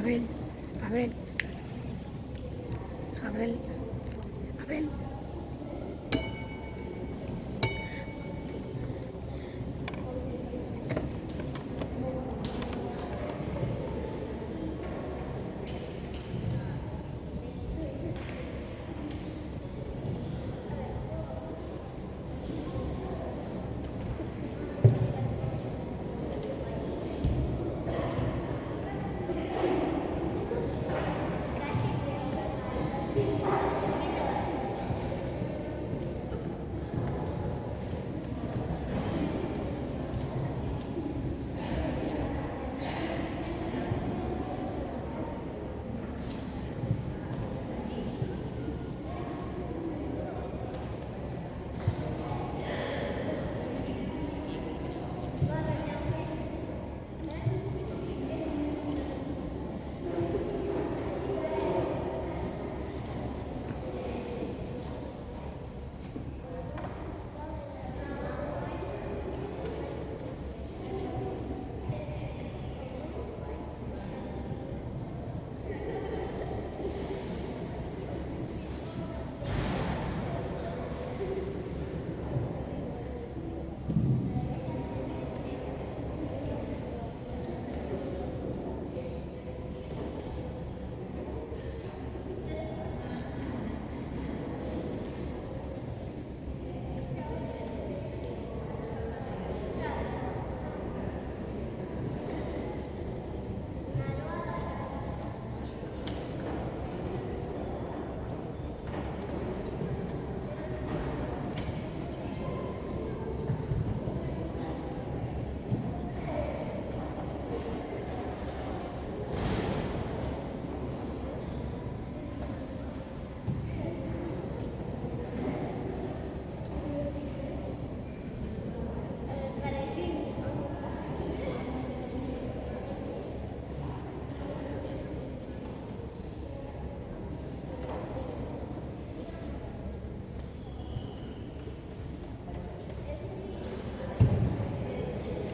Abel, Abel, Abel, Abel.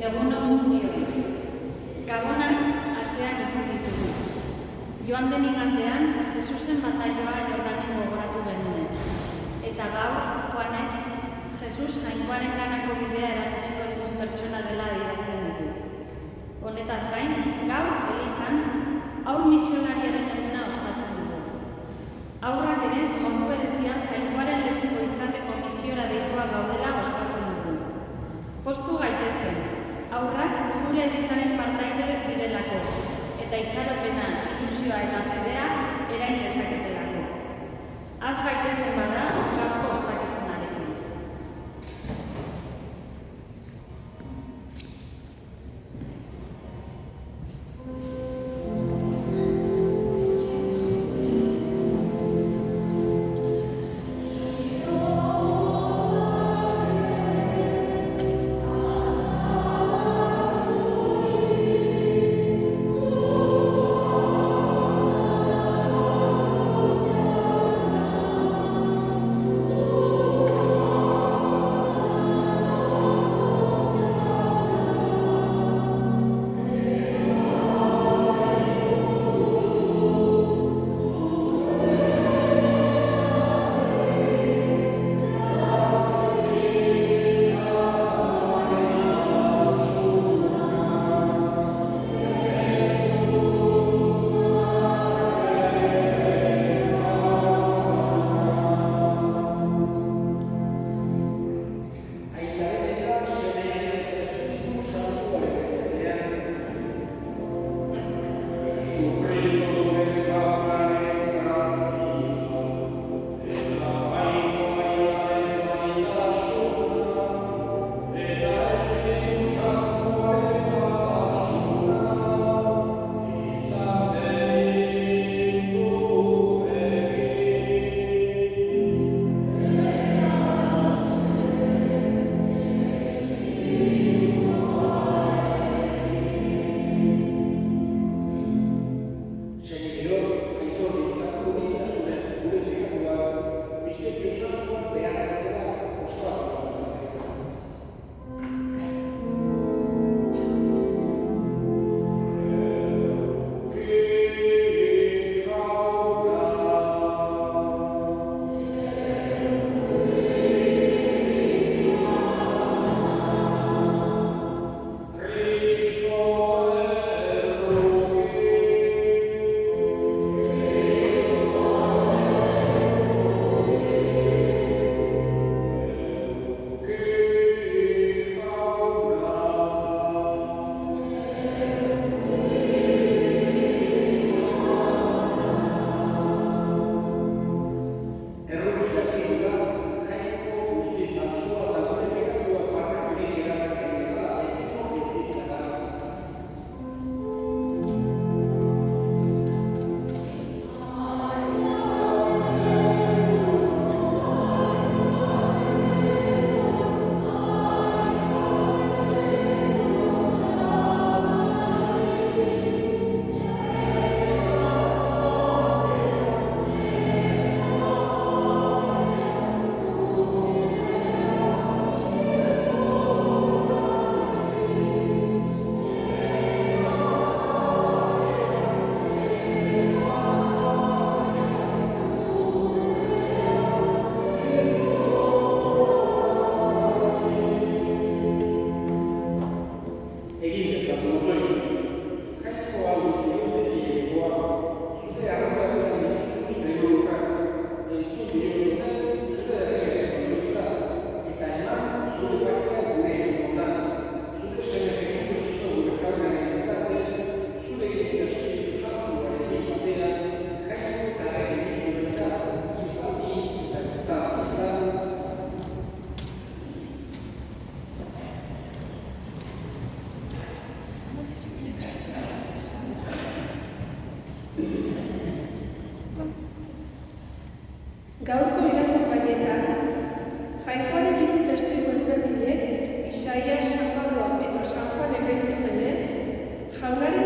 Egunon guztioi, Gabonak atzean utzi ditugu. Joan den igandean, Jesusen bataioa Jordanen gogoratu genuen. Eta gaur, Juanek, Jesus jainkoaren ganako bidea erakutsiko dugun pertsona dela adierazten dugu. Honetaz gain, gaur, Elizan, haur misionariaren eguna ospatzen dugu. Haurrak ere, modu berezian jainkoaren lekuko izateko misiora deitua gaudela ospatzen dugu. Poztu gaitezen. Haurrak gure Elizaren partaide direlako, eta itxaropena, ilusioa eta fedea erain dezaketelako. Az gaitezen bada, gaurko ospakizunarekin. Oh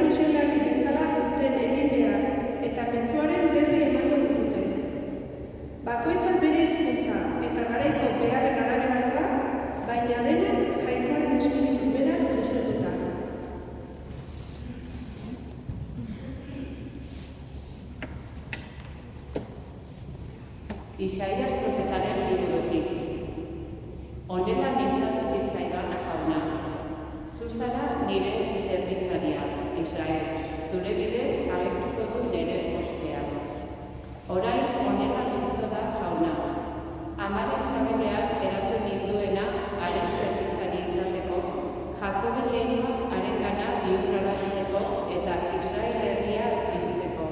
misiolarri bezala duten egin behar, eta mezuaren berri emango digute. Bakoitzak bere hizkuntza eta garaiko beharren araberakoak, baina denak Jainkoaren espiritu berak zuzenduta. Isaias profetaren liburutik. Honela mintzatu zitzaidan Jauna. Zu zara nire zerbitzaria, Israel. Zure bidez agertuko du nire ospea. Orain honela mintzo da Jauna. Amaren sabelean eratu ninduena haren zerbitzari izateko, Jakoben leinuak harengana bihurrarazteko eta Israel herria biltzeko.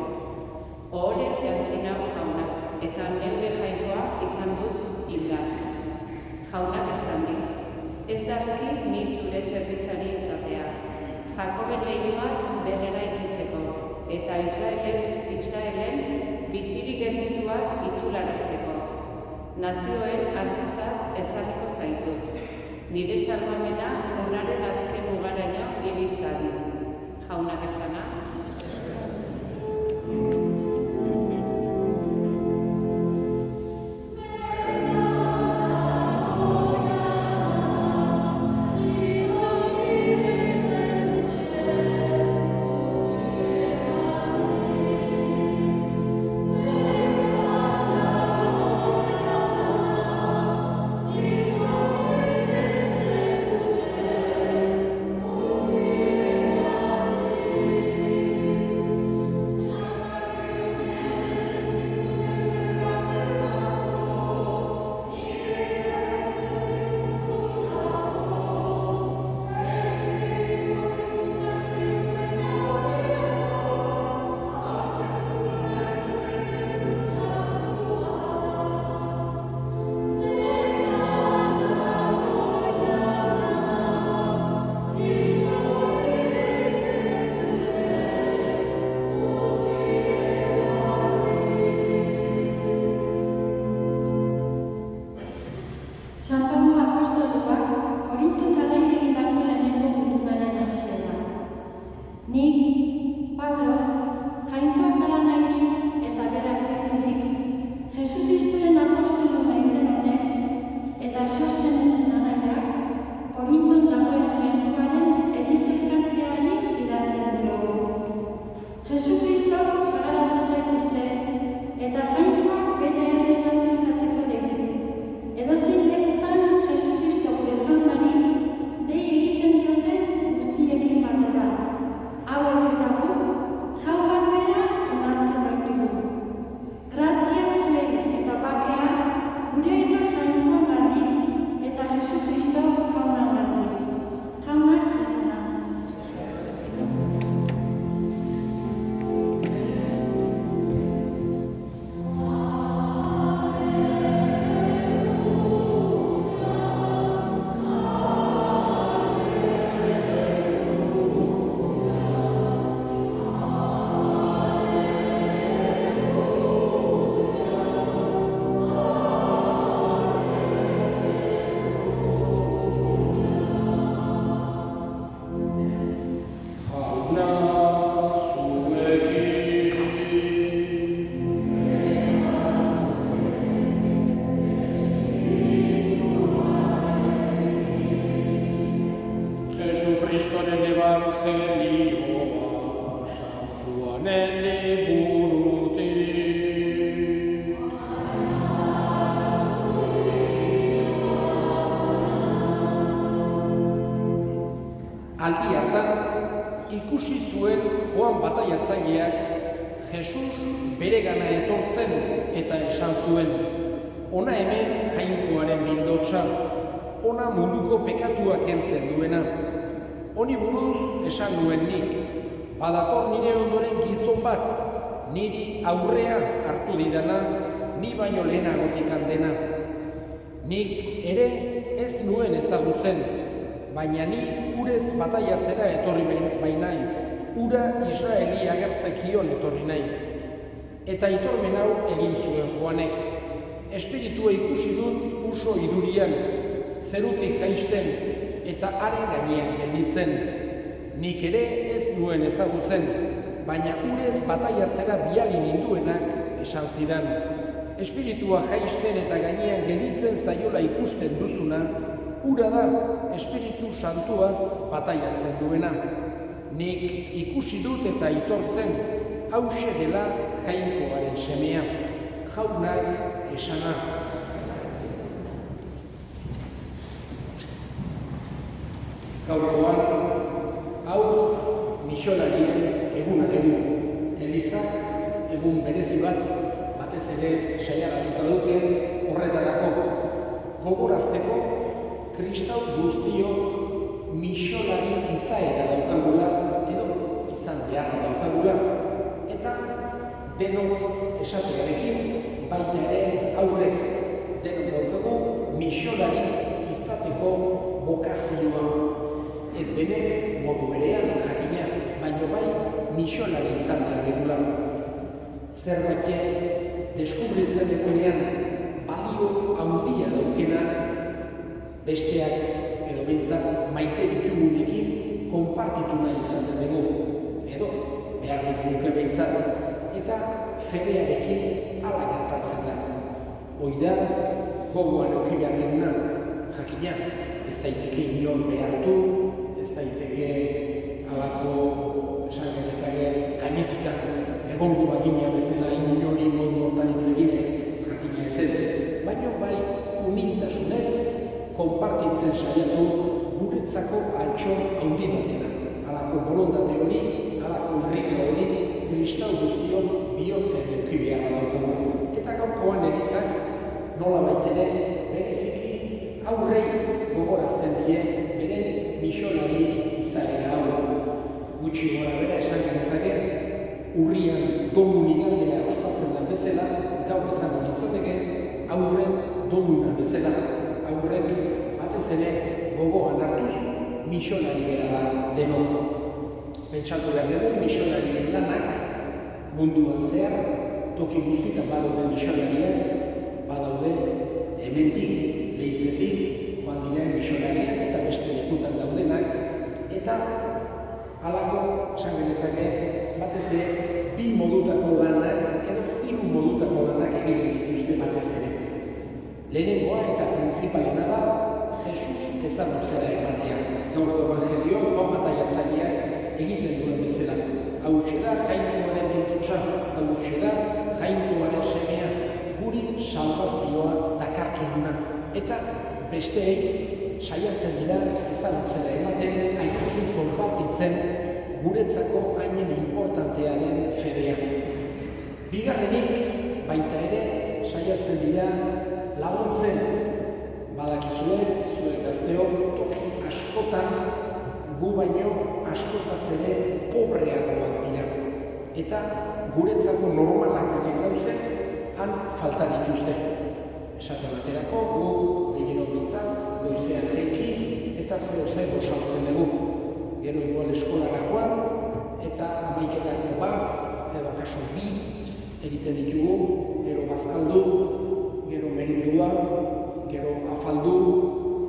Ohorez jantzi nau Jaunak, eta neure Jainkoa izan dut hildar. Jaunak esan dit, ez da aski ni zure zerbitzari izatea, Jakoben leinuak berrera ikitzeko, eta Israelen bizirik geldituak itzularazteko. Nazioen argitzat ezarriko zaitut. Nire salbamena urraren azken mugaraino iristadi. Jaunak esana. San Pablo apostoluak Korintotarrei egindako lehenengo gutunaren hasiera. Nik, Pablo, Jainkoak hala nahirik eta berak diturik, Jesu Kristoren apostolu naizen honek eta Sostenesen anaiak Korinton dagoen Jainkoaren elizelkarteari idazten diogu. Jesu Kristok sagaratu zaituzte eta Jainkoak bere herri santu izateko deitu. Edozein lekutan Jesu Kristo gure jaunari dei egiten dioten guztiekin batera. Hauek eta guk jaun bat bera onartzen baitugu. Grazia zuei eta bakea gure eta Jainkoengandik eta Jesu Kristo jaunengandik. Jaunak esana. Jesucristoren evangelioa, San Juanen liburutik. Aldi hartan, ikusi zuen Joan bataiatzaileak Jesus beregana etortzen eta esan zuen, ona hemen Jainkoaren bildotsa, ona munduko pekatuak kentzen duena. Honi buruz esan nuen nik, badator nire ondoren gizon bat, niri aurrea hartu didana, ni baino lehenagotik dena. Nik ere ez nuen ezagutzen, baina ni urez bataiatzera etorri bainaiz, ura Israeli agertzekion etorri naiz. Eta aitormen hau egin zuen Joanek. Espiritua ikusi dut uso idurian, zerutik jaisten eta haren gainean gelditzen. nik ere ez nuen ezagutzen, baina urez bataiatzera biali ninduenak esan zidan. Espiritua jaisten eta gainean gelditzen zaiola ikusten duzuna, ura da Espiritu Santuaz bataiatzen duena. Nik ikusi dut eta aitortzen, hauxe dela Jainkoaren semea, jaunak esana. Gaurkoan, hau misiolarien eguna dugu. Elizak egun berezi bat, batez ere saiaratuta duke horretarako. Gogorazteko, kristau guztiok misionari izaera daukagula, edo izan beharra daukagula, eta denok esatearekin, baita ere aurrek denok daukagu misionari izateko bokazioa. Ez denek modu berean jakina, baino bai misionari izan behar dugula. Zerbait deskubritzen ekonean balio handia daukena, besteak edo behintzat maite ditugunekin konpartitu nahi izaten dugu, edo behar dugunuke behintzat, eta fedearekin hala gertatzen da. Hoi da, gogoan eduki behar duguna, jakina, ez daiteke inon behartu, ez daiteke halako esan genezake gainetikan egongo bagina bezala inori modu hortan hitz egin ez, jakina ez, baina bai humiltasunez konpartitzen saiatu guretzako altxor handi batena. Halako borondate hori, halako irrika hori, kristau guztiok bihotzean eduki beharra daukagu. Eta gaurkoan Elizak nolabait ere bereziki aurrei gogorazten die beren misionari izaera hau. Gutxi gora bera esan genezake, urrian domun igandea ospatzen den bezala, gaur izango nintzateke aurren domuna bezala. Aurrek batez ere gogoan hartuz misionari gerala denok. Pentsatu behar dugu misionarien lanak munduan zehar, toki guztietan badaude misionariak, badaude hemendik, Leitzetik, joan diren misionariak eta beste lekutan daudenak, eta halako, esan genezake, batez ere, bi modutako lanak, edo hiru modutako lanak egiten dituzte batez ere. Lehenengoa eta printzipalena da, Jesus ezagutzera ematea. Gaurko evangelio Joan Bataiatzaileak egiten duen bezala. Hauxe da Jainkoaren bildotsa, hauxe da Jainkoaren semea, guri salvazioa dakarkiguna. Eta besteei saiatzen dira ezagutzera ematen, haiekin konpartitzen guretzako hainen importantea den fedea. Bigarrenik, baita ere, saiatzen dira laguntzen, badakizue, zure gazteok toki askotan gu baino askozaz ere pobreagoak dira. Eta guretzako normalak diren gauzek han falta dituzte. Esate baterako, gu gehienok bintzat, goizean jeiki eta zeo gosaltzen dugu. Gero igual eskolara joan eta 11etako bat edo akaso 2 egiten ditugu, gero bazkaldu, gero merindua, gero afaldu,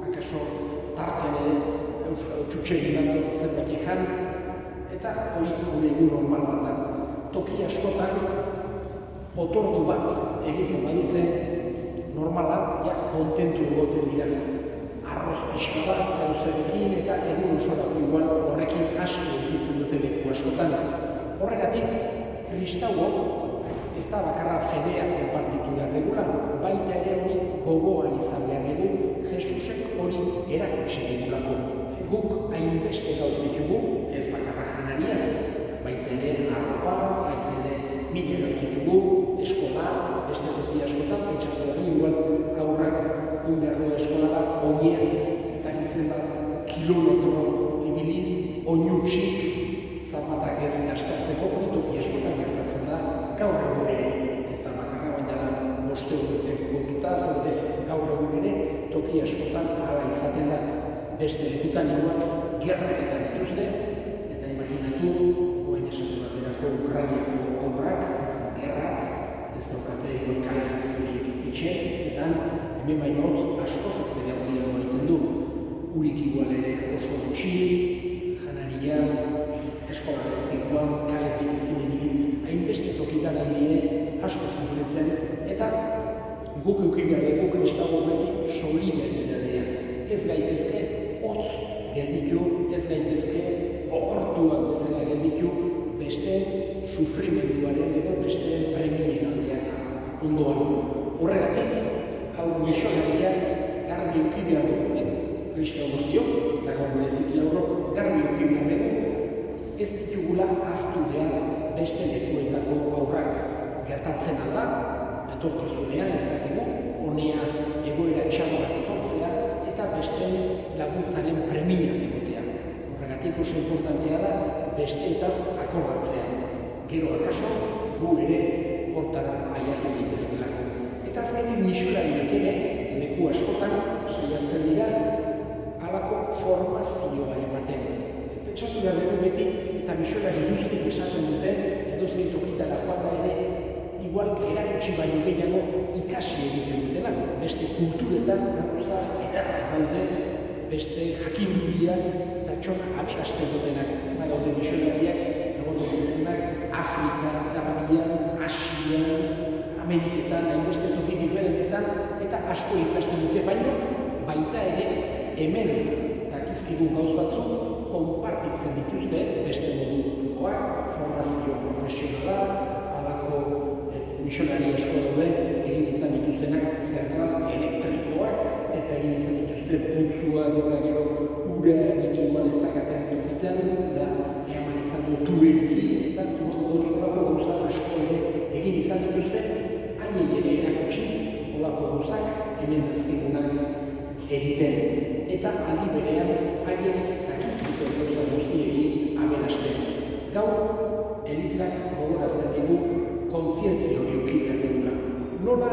akaso tarten euskal txutxegin bat zerbait ejan, eta hori gure egun normal bat da. Toki askotan, otordu bat egiten badute, normala, ja, kontentu egoten dira. Arroz pixka bat, zauzerekin eta egun osorako igual horrekin asko egitzen dute leku askotan. Horregatik, kristauok ez da bakarra fedea konpartitu behar degula, baita ere hori gogoan izan behar dugu, Jesusek hori erakutsi digulako. Guk hainbeste gauz ditugu, ez bakarra janaria, baita ere arropa, baita ere mila gauz ditugu, eskola, beste toki askotan, pentsatu dugu igual aurrak jun behar du eskolara, oinez, ez dakizen bat kilometro ibiliz, oinutxik, zapatak ez gastatzeko, hori toki askotan gertatzen da, gaur egun ere, ez da bakarra baina dela 5 urteko kontuta, zaudez gaur egun ere, toki askotan hala izaten da, beste lekutan igual gerrak eta dituzte, eta imaginatu, oain esate baterako Ukrainiako aurrak, gerrak, ez daukate igual kalefaziorik itxe, eta hemen baino hotz askozaz ere handiago egiten du. Urik igual ere oso gutxi, janaria, eskolara ezin joan, kaletik ezin ibili, hainbeste tokitan aldie asko sufritzen, eta guk euki behar dugu kristago beti solidaridadea. Ez gaitezke hotz gelditu, ez gaitezke gogortuak bezala gelditu, beste sufrimenduaren edo beste premien aldean ondoan. Horregatik, hau misionariak garbi euki behar dugu, Kristo guztiok, eta gaur bereziki aurrok garbi euki behar dugu, ez ditugula ahaztu behar beste lekuetako aurrak gertatzen alda, etorkizunean ez dakigu, honea egoera txago bat etortzea, eta beste laguntzaren premian egotea. Horregatik oso importantea da besteetaz akordatzea. Gero akaso, gu ere hortara aiatu daitezkelako. Eta azkenik misionariek ere, leku askotan, saiatzen dira, halako formazioa ematen. Pentsatu behar dugu beti, eta misionari guztik esaten dute, edo zein tokitara joan da ere, igual erakutsi baino gehiago ikasi egiten dutela. Beste kulturetan gauza ederra daude, beste jakinduriak, pertsona aberasten dutenak. Daude misionariak, egon daitezenak, Afrika, Arabian, Asian, Ameriketan, hainbeste toki diferentetan, eta asko ikasten dute, baino baita ere hemen dakizkigun gauz batzuk konpartitzen dituzte beste modukoak, formazio profesionala, halako misionari asko daude egin izan dituztenak zentral elektrikoak, eta egin izan dituzte putzuak eta gero urarik igual ez dakaten tokiten, da eman izan du tuberekin, eta olako gauza asko ere egin izan dituzte, haiei ere erakutsiz, olako gauzak hemen dazkigunak egiten. Eta aldi berean haiek dakizkite gauza guztiekin aberasten. Gaur, Elizak gogorazten digu kontzientzia hori euki behar dugula. Nola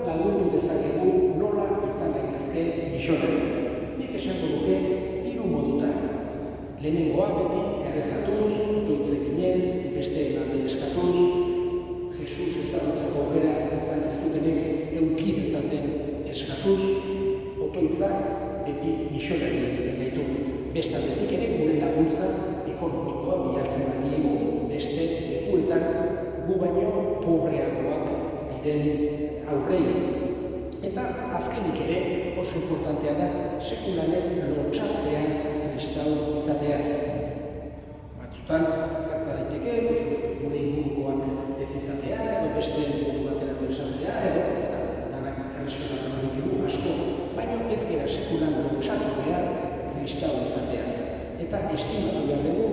lagundu dezakegu, nola izan daitezke misionari. Nik esango duke 3 modutara. Lehenengoa beti errezatuz, otoitz eginez, besteen alde eskatuz, Jesus ezagutzeko aukera izan ez dutenek euki dezaten eskatuz, otoitzak beti misionari egiten gaitu. Beste aldetik ere gure laguntza ekonomikoa bilatzen diegu beste lekuetan gu baino pobreagoak diren aurrei. Eta azkenik ere oso importantea da sekulanez lotsatzea kristau izateaz. Batzutan gerta daiteke, gure ingurukoak ez izatea edo beste modu batera pentsatzea edo eta danak errespetatu ditugu asko, baina ez gera sekulan lotsatu behar kristau izateaz. Eta estimatu behar dugu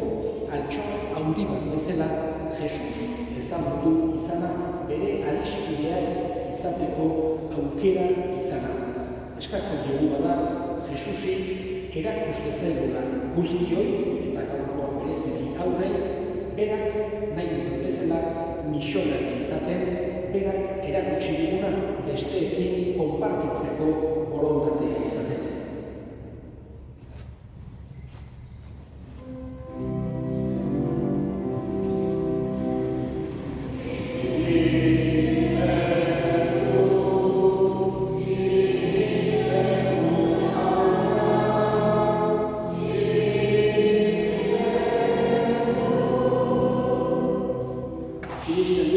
altxo handi bat bezala Jesus ezagutu izana bere adiskideak izateko aukera izana. Eskatzen dugu bada Jesusi erakuste zaigula guztioi eta gaurkoan bereziki aurrei, berak nahi duen bezala misionari izaten, berak erakutsi diguna besteekin konpartitzeko borondatea izaten. Sinistra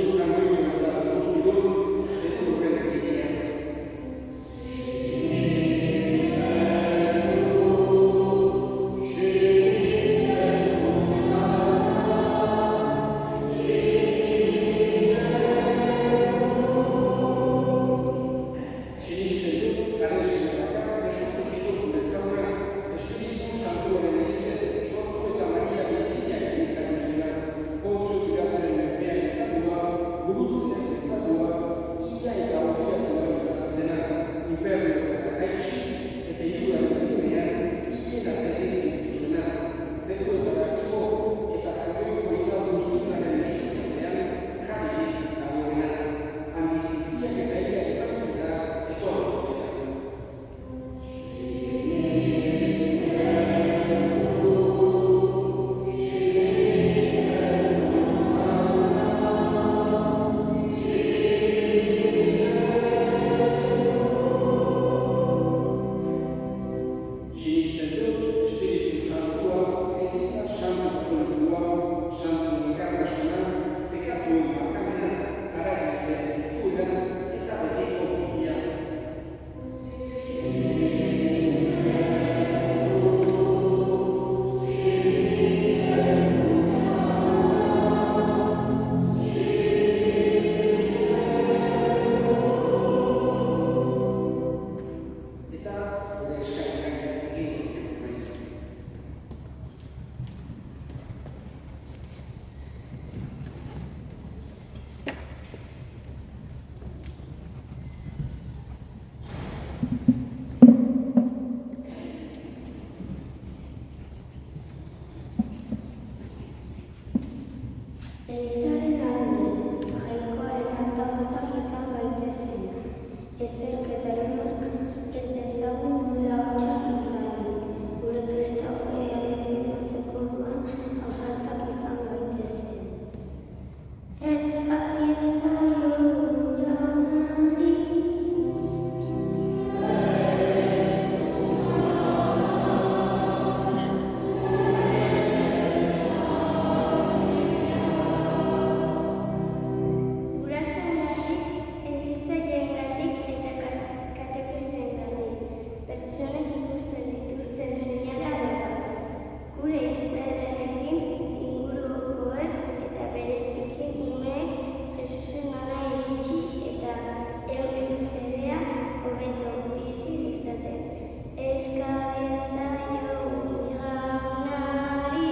Elizaren alde, jainkoaren altagozak izan gaitezen. Ezerk eta inork ez dezagun gure ahotsa itzali. Gure kristau fedea defendatzeko orduan ausartak izan gaitezen. Eska diezaiogun jaunari. Pertsonek ikusten dituzten seinalea dela. Gure izaerarekin ingurukoek eta bereziki umeek Jesusengana iritsi eta euren fedea hobeto bizi dezaten. Eska diezaiogun jaunari.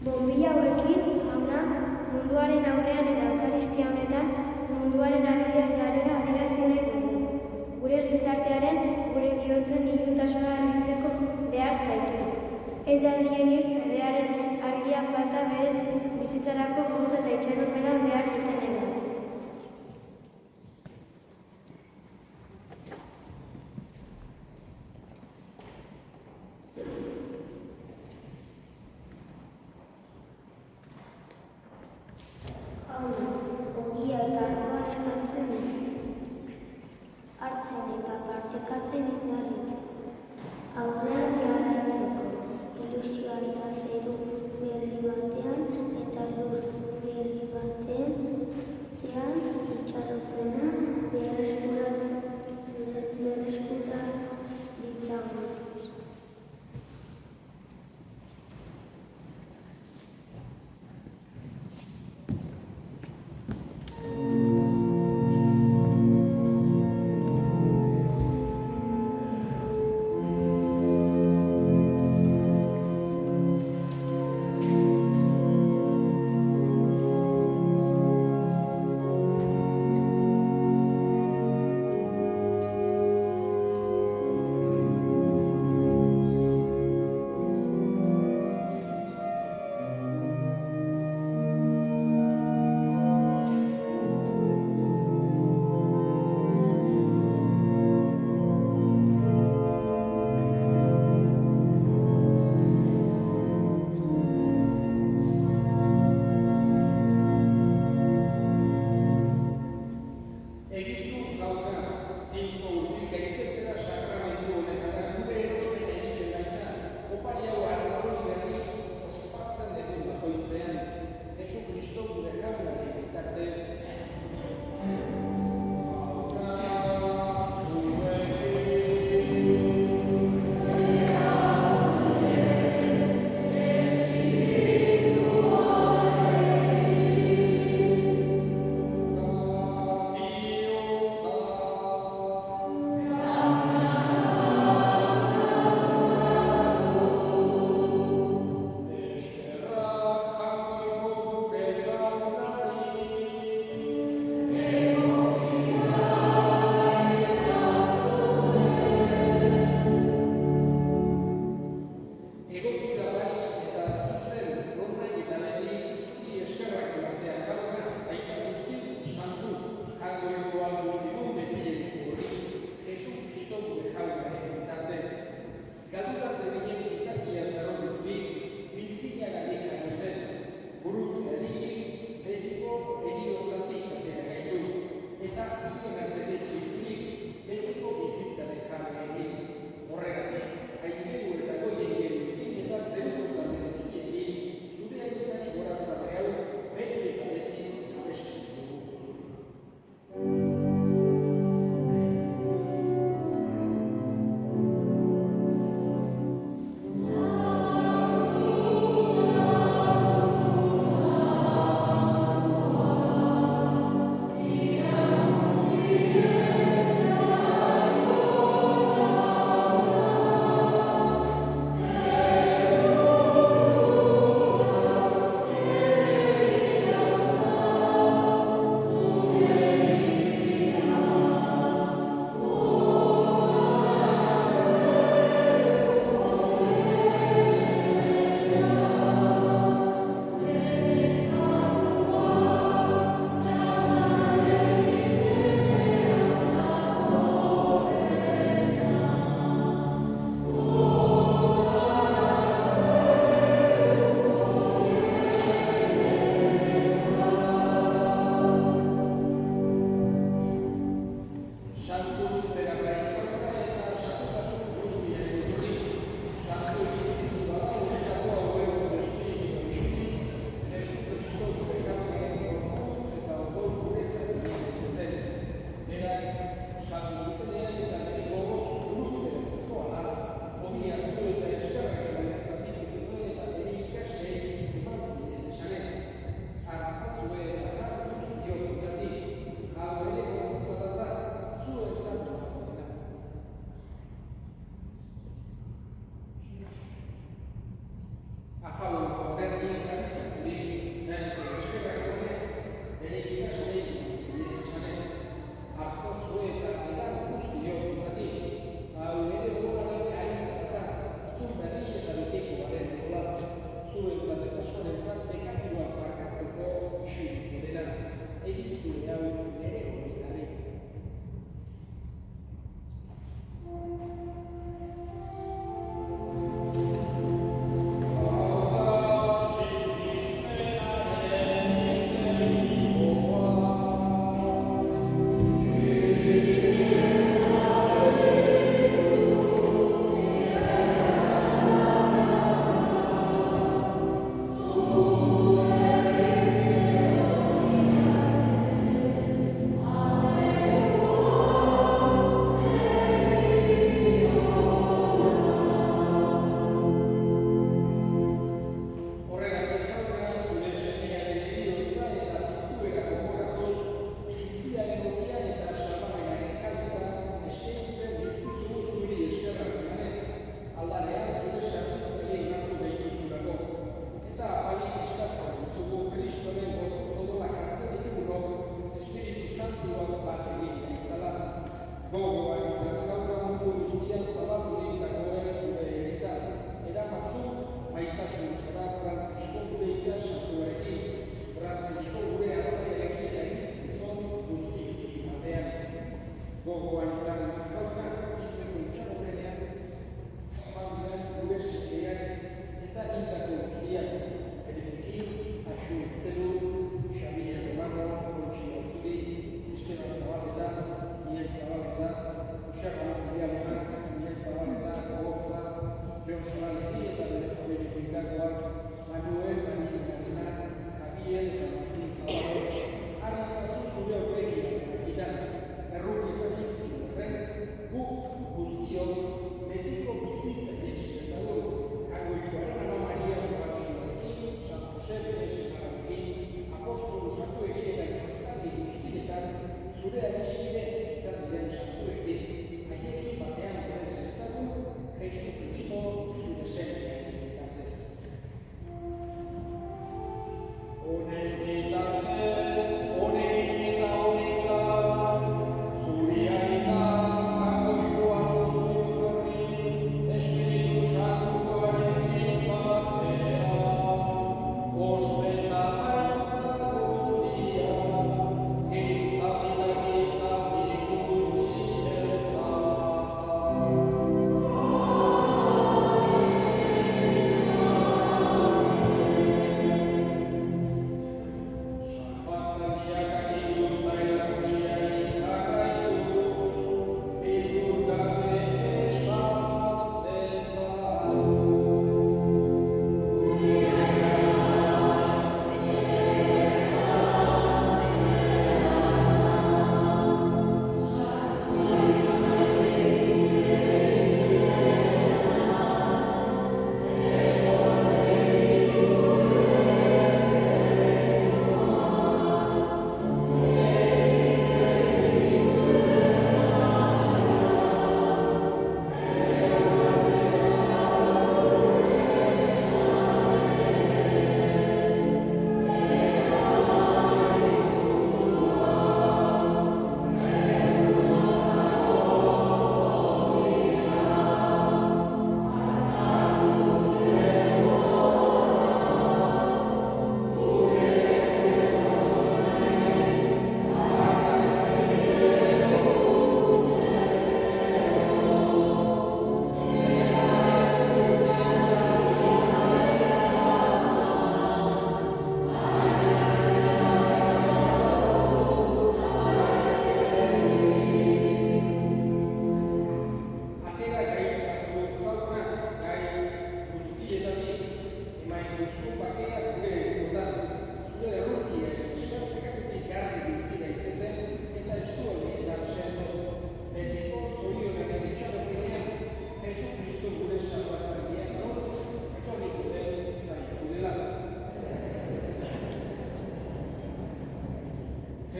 Bonbilla hauekin, jauna, Ez da dioniz fedearen argia falta bere bizitzarako gozo eta itxaropena behar dutenengan. Jauna, ogia eta ardoa eskatzen duzu. Hartzen eta partekatzen indarrik. Aurrean jarraitzeko, ilusioa eta zeru berri batean eta lur berri batean itxaropena berreskura ditzagun.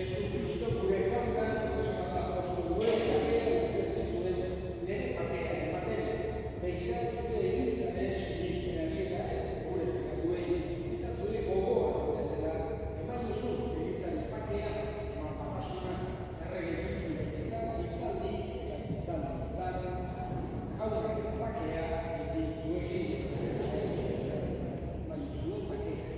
Jesucristo gure jauna esan apostoluen bakea uztertu zuen nire bakea ematen. Begira ez dute egizaren sinistera ez gure pekatuei eta zure gogoa bezala eman duzu egizaren bakea eman batasuna errege bizi bezala gizaldi eta gizaldi dan jaunak bakea beti zuekin eman zuen bakea.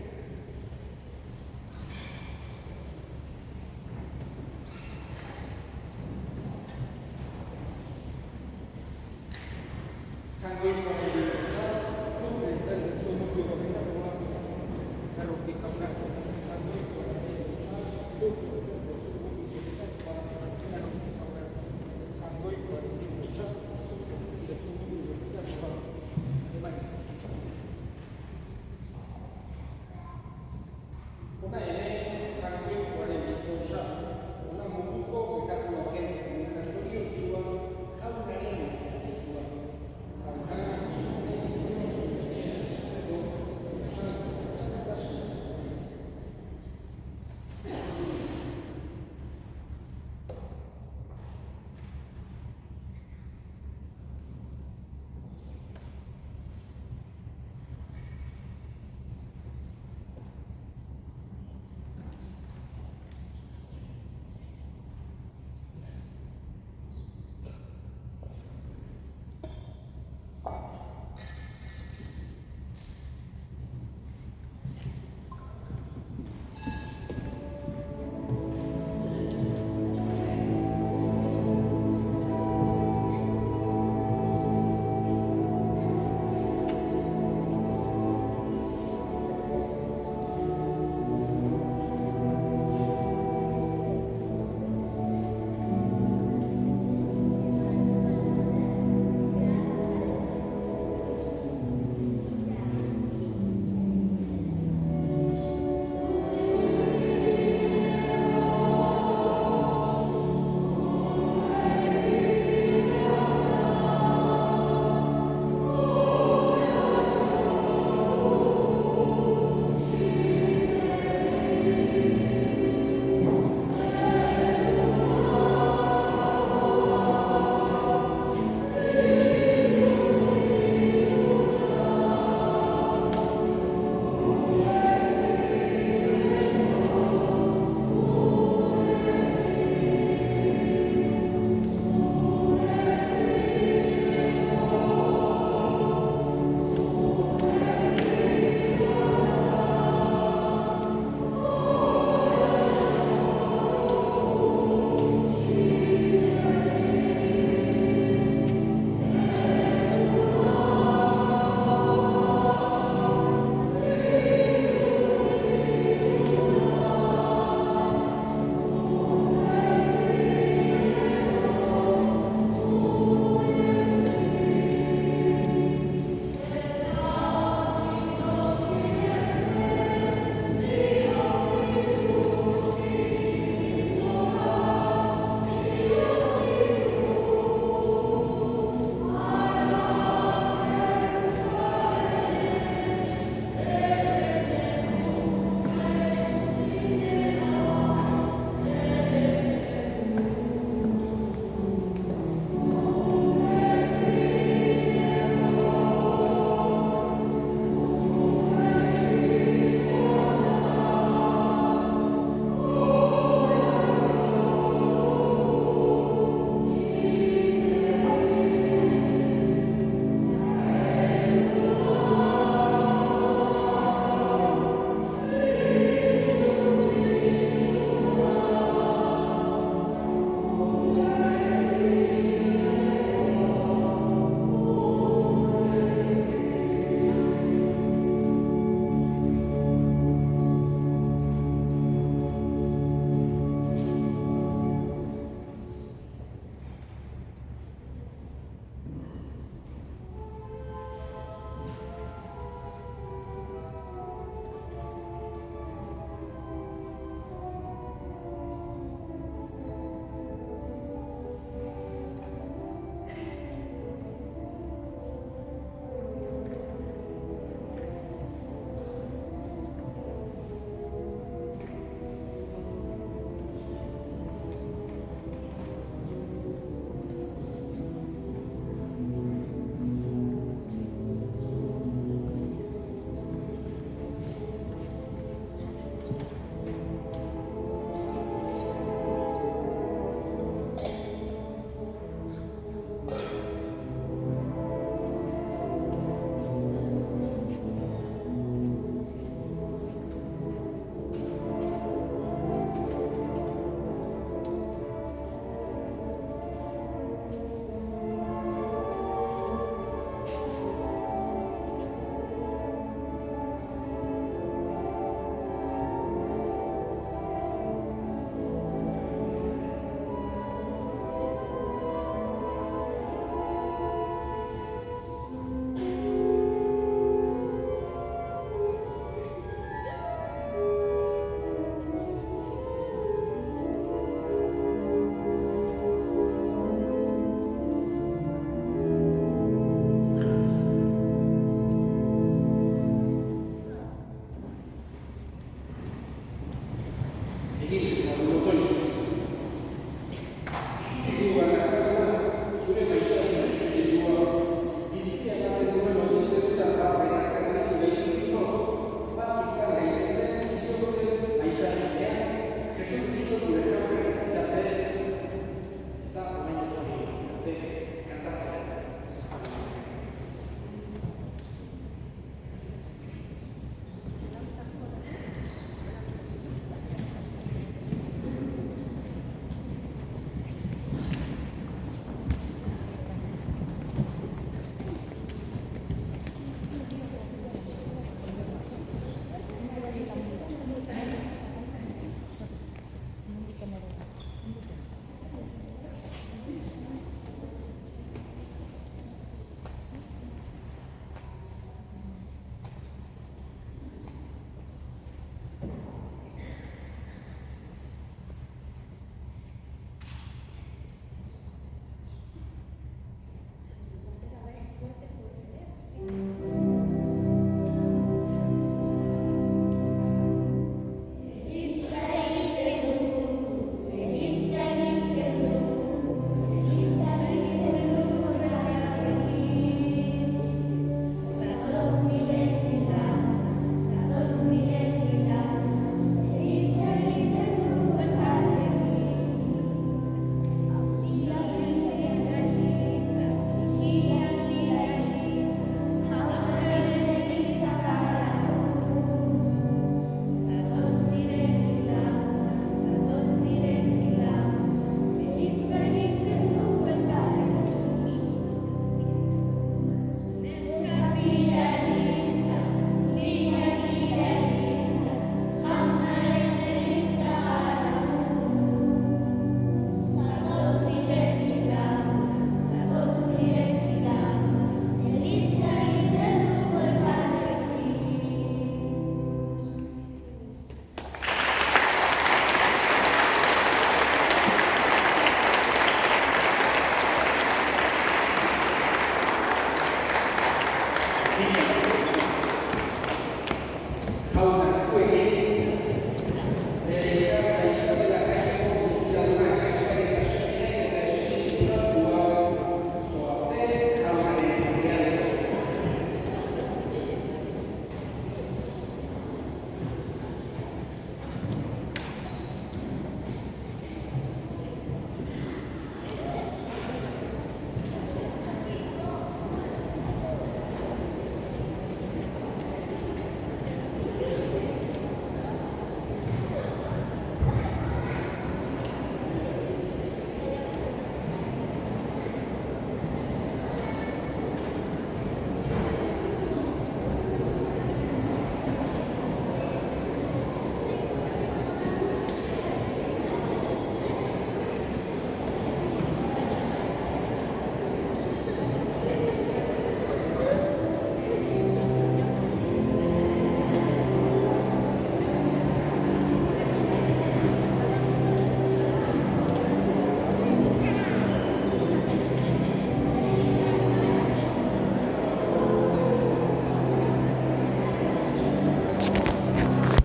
egin